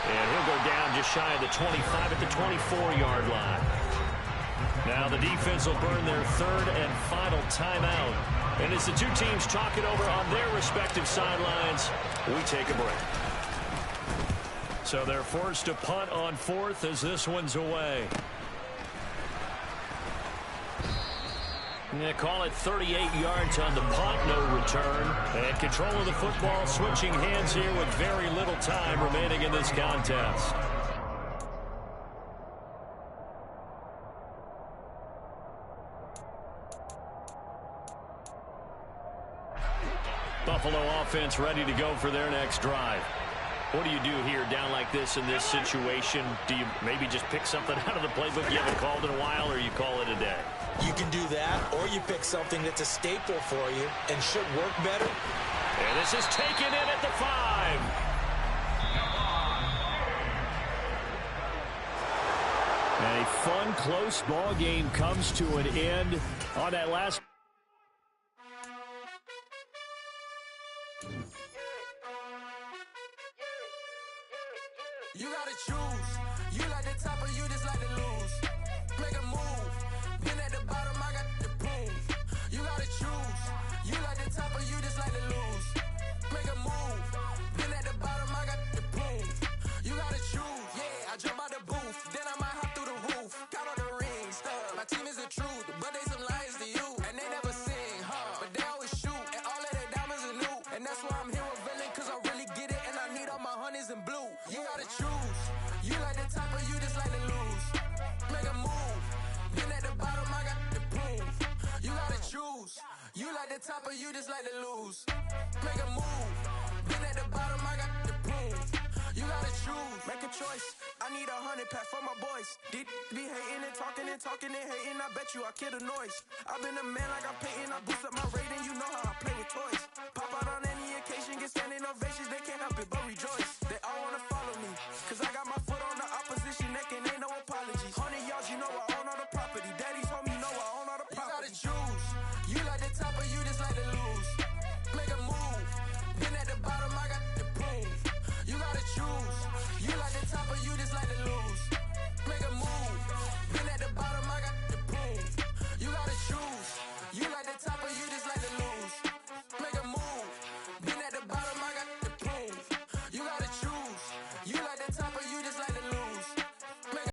And he'll go down just shy of the 25 at the 24-yard line. Now the defense will burn their 3rd and final timeout. And as the two teams talk it over on their respective sidelines, we take a break. So they're forced to punt on 4th as this one's away. Yeah, call it 38 yards on the punt, no return. And control of the football switching hands here with very little time remaining in this contest. Buffalo offense ready to go for their next drive. What do you do here down like this in this situation? Do you maybe just pick something out of the playbook you haven't called in a while, or you call it a day? You can do that, or you pick something that's a staple for you and should work better. And this is taken in at the 5. A fun, close ball game comes to an end on that last. You gotta choose. You like the top or you just like to lose. Make a move. Been at the bottom, I got the prove. You gotta choose. You like the top or you just like to lose. Make a move. Been at the bottom, I got the prove. You gotta choose. Yeah, I jump out the booth. Then I might hop through the roof. Count all the rings. My team is the truth, but they some liars to you. And they never sing, but they always shoot. And all of their diamonds are new. And that's why I'm here with Villain, cause I really get it. And I need all my honeys in blue. You gotta choose. You like the top or you just like to lose. Make a move. Been at the bottom, I got the proof. You gotta choose. You like the top or you just like to lose. Make a move. Been at the bottom, I got the proof. You gotta choose. Make a choice. I need 100 pack for my boys. Deep be hating and talking and hating. I bet you I kill the noise. I've been a man like I'm painting. I boost up my rating. You know how I play with toys. Pop out on it.